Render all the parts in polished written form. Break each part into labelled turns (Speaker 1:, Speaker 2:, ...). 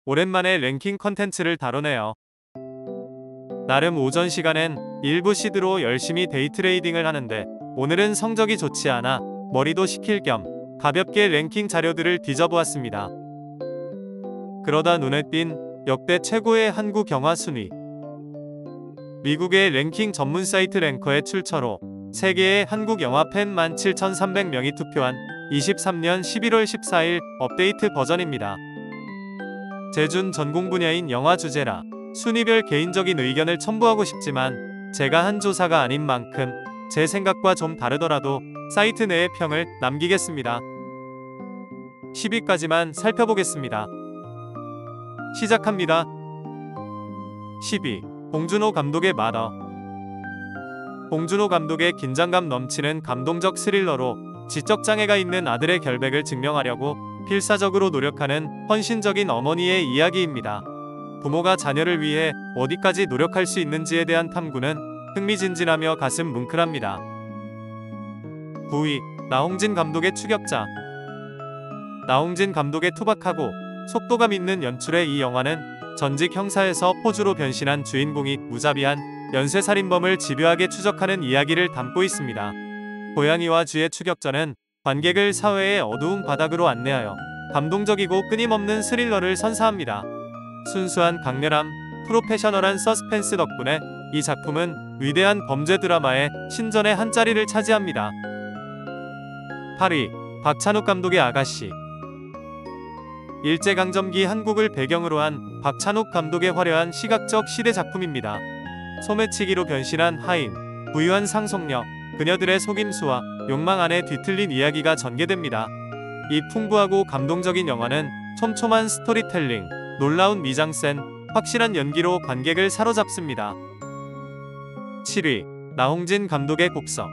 Speaker 1: 오랜만에 랭킹 컨텐츠를 다루네요. 나름 오전 시간엔 일부 시드로 열심히 데이트레이딩을 하는데 오늘은 성적이 좋지 않아 머리도 식힐 겸 가볍게 랭킹 자료들을 뒤져보았습니다. 그러다 눈에 띈 역대 최고의 한국 영화 순위. 미국의 랭킹 전문 사이트 랭커의 출처로 세계의 한국 영화 팬 17,300명이 투표한 23년 11월 14일 업데이트 버전입니다. 재준 전공 분야인 영화 주제라 순위별 개인적인 의견을 첨부하고 싶지만 제가 한 조사가 아닌 만큼 제 생각과 좀 다르더라도 사이트 내에 평을 남기겠습니다. 10위까지만 살펴보겠습니다. 시작합니다. 10위. 봉준호 감독의 마더. 봉준호 감독의 긴장감 넘치는 감동적 스릴러로 지적장애가 있는 아들의 결백을 증명하려고 필사적으로 노력하는 헌신적인 어머니의 이야기입니다. 부모가 자녀를 위해 어디까지 노력할 수 있는지에 대한 탐구는 흥미진진하며 가슴 뭉클합니다. 9위. 나홍진 감독의 추격자. 나홍진 감독의 투박하고 속도감 있는 연출의 이 영화는 전직 형사에서 포주로 변신한 주인공이 무자비한 연쇄살인범을 집요하게 추적하는 이야기를 담고 있습니다. 고양이와 쥐의 추격전은 관객을 사회의 어두운 바닥으로 안내하여 감동적이고 끊임없는 스릴러를 선사합니다. 순수한 강렬함, 프로페셔널한 서스펜스 덕분에 이 작품은 위대한 범죄 드라마의 신전의 한 자리를 차지합니다. 8위. 박찬욱 감독의 아가씨. 일제강점기 한국을 배경으로 한 박찬욱 감독의 화려한 시각적 시대 작품입니다. 소매치기로 변신한 하인, 부유한 상속녀, 그녀들의 속임수와 욕망 안에 뒤틀린 이야기가 전개됩니다. 이 풍부하고 감동적인 영화는 촘촘한 스토리텔링, 놀라운 미장센, 확실한 연기로 관객을 사로잡습니다. 7위. 나홍진 감독의 곡성.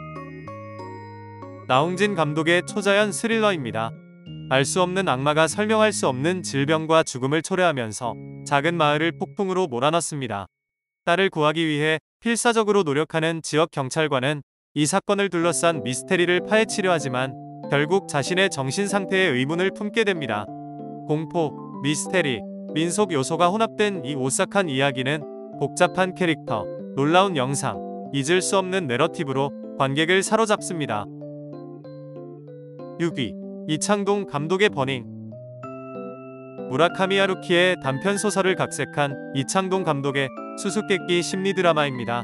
Speaker 1: 나홍진 감독의 초자연 스릴러입니다. 알 수 없는 악마가 설명할 수 없는 질병과 죽음을 초래하면서 작은 마을을 폭풍으로 몰아넣습니다. 딸을 구하기 위해 필사적으로 노력하는 지역 경찰관은 이 사건을 둘러싼 미스테리를 파헤치려 하지만 결국 자신의 정신 상태에 의문을 품게 됩니다. 공포, 미스테리, 민속 요소가 혼합된 이 오싹한 이야기는 복잡한 캐릭터, 놀라운 영상, 잊을 수 없는 내러티브로 관객을 사로잡습니다. 6위. 이창동 감독의 버닝. 무라카미 하루키의 단편소설을 각색한 이창동 감독의 수수께끼 심리 드라마입니다.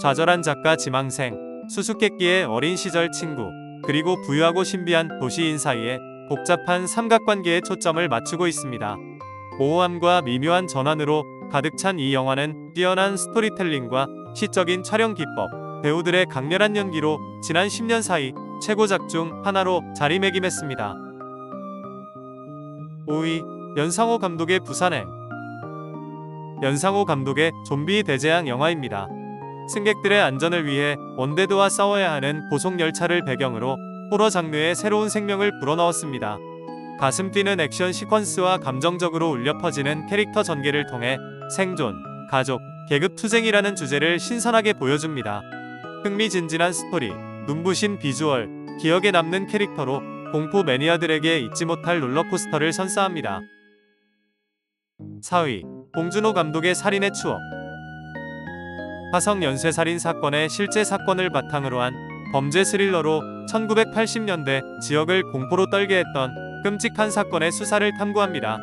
Speaker 1: 좌절한 작가 지망생, 수수께끼의 어린 시절 친구, 그리고 부유하고 신비한 도시인 사이에 복잡한 삼각관계에 초점을 맞추고 있습니다. 모호함과 미묘한 전환으로 가득 찬 이 영화는 뛰어난 스토리텔링과 시적인 촬영 기법, 배우들의 강렬한 연기로 지난 10년 사이 최고작 중 하나로 자리매김했습니다. 5위. 연상호 감독의 부산행. 연상호 감독의 좀비 대재앙 영화입니다. 승객들의 안전을 위해 원데드와 싸워야 하는 고속열차를 배경으로 호러 장르의 새로운 생명을 불어넣었습니다. 가슴 뛰는 액션 시퀀스와 감정적으로 울려 퍼지는 캐릭터 전개를 통해 생존, 가족, 계급투쟁이라는 주제를 신선하게 보여줍니다. 흥미진진한 스토리, 눈부신 비주얼, 기억에 남는 캐릭터로 공포 매니아들에게 잊지 못할 롤러코스터를 선사합니다. 4위. 봉준호 감독의 살인의 추억. 화성 연쇄살인 사건의 실제 사건을 바탕으로 한 범죄 스릴러로 1980년대 지역을 공포로 떨게 했던 끔찍한 사건의 수사를 탐구합니다.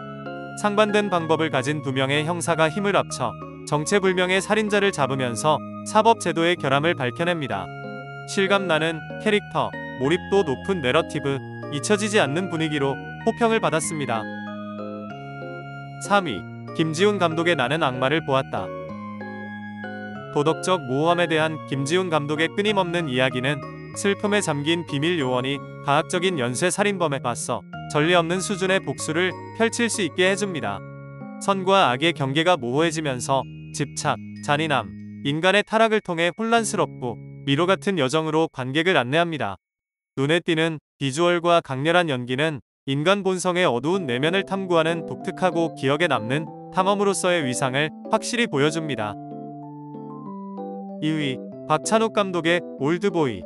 Speaker 1: 상반된 방법을 가진 두 명의 형사가 힘을 합쳐 정체불명의 살인자를 잡으면서 사법제도의 결함을 밝혀냅니다. 실감나는 캐릭터, 몰입도 높은 내러티브, 잊혀지지 않는 분위기로 호평을 받았습니다. 3위. 김지훈 감독의 나는 악마를 보았다. 도덕적 모호함에 대한 김지훈 감독의 끊임없는 이야기는 슬픔에 잠긴 비밀 요원이 과학적인 연쇄살인범에 맞서 전례 없는 수준의 복수를 펼칠 수 있게 해줍니다. 선과 악의 경계가 모호해지면서 집착, 잔인함, 인간의 타락을 통해 혼란스럽고 미로 같은 여정으로 관객을 안내합니다. 눈에 띄는 비주얼과 강렬한 연기는 인간 본성의 어두운 내면을 탐구하는 독특하고 기억에 남는 탐험으로서의 위상을 확실히 보여줍니다. 2위. 박찬욱 감독의 올드보이.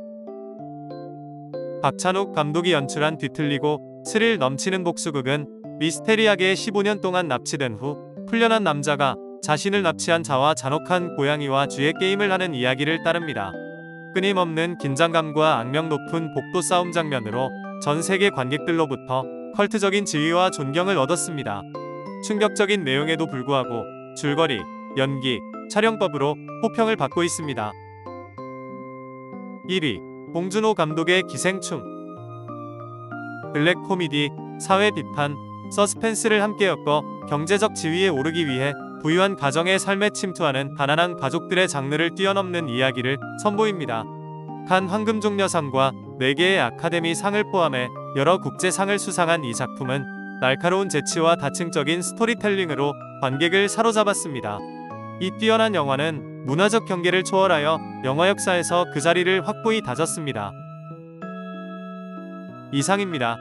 Speaker 1: 박찬욱 감독이 연출한 뒤틀리고 스릴 넘치는 복수극은 미스테리하게 15년 동안 납치된 후 풀려난 남자가 자신을 납치한 자와 잔혹한 고양이와 쥐의 게임을 하는 이야기를 따릅니다. 끊임없는 긴장감과 악명 높은 복도 싸움 장면으로 전 세계 관객들로부터 컬트적인 지위와 존경을 얻었습니다. 충격적인 내용에도 불구하고 줄거리, 연기, 촬영법으로 호평을 받고 있습니다. 1위. 봉준호 감독의 기생충. 블랙 코미디, 사회 비판, 서스펜스를 함께 엮어 경제적 지위에 오르기 위해 부유한 가정의 삶에 침투하는 가난한 가족들의 장르를 뛰어넘는 이야기를 선보입니다. 칸 황금종려상과 4개의 아카데미 상을 포함해 여러 국제상을 수상한 이 작품은 날카로운 재치와 다층적인 스토리텔링으로 관객을 사로잡았습니다. 이 뛰어난 영화는 문화적 경계를 초월하여 영화 역사에서 그 자리를 확고히 다졌습니다. 이상입니다.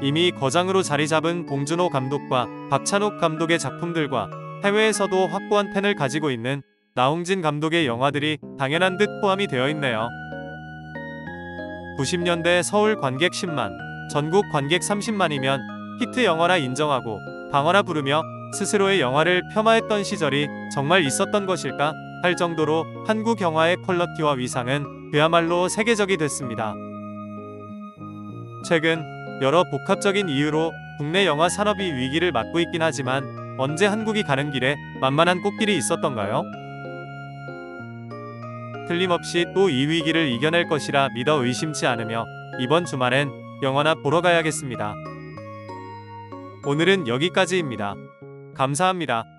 Speaker 1: 이미 거장으로 자리 잡은 봉준호 감독과 박찬욱 감독의 작품들과 해외에서도 확고한 팬을 가지고 있는 나홍진 감독의 영화들이 당연한 듯 포함이 되어 있네요. 90년대 서울 관객 10만, 전국 관객 30만이면 히트 영화라 인정하고 방어라 부르며 스스로의 영화를 폄하했던 시절이 정말 있었던 것일까 할 정도로 한국 영화의 퀄리티와 위상은 그야말로 세계적이 됐습니다. 최근 여러 복합적인 이유로 국내 영화 산업이 위기를 맞고 있긴 하지만 언제 한국이 가는 길에 만만한 꽃길이 있었던가요? 틀림없이 또 이 위기를 이겨낼 것이라 믿어 의심치 않으며 이번 주말엔 영화나 보러 가야겠습니다. 오늘은 여기까지입니다. 감사합니다.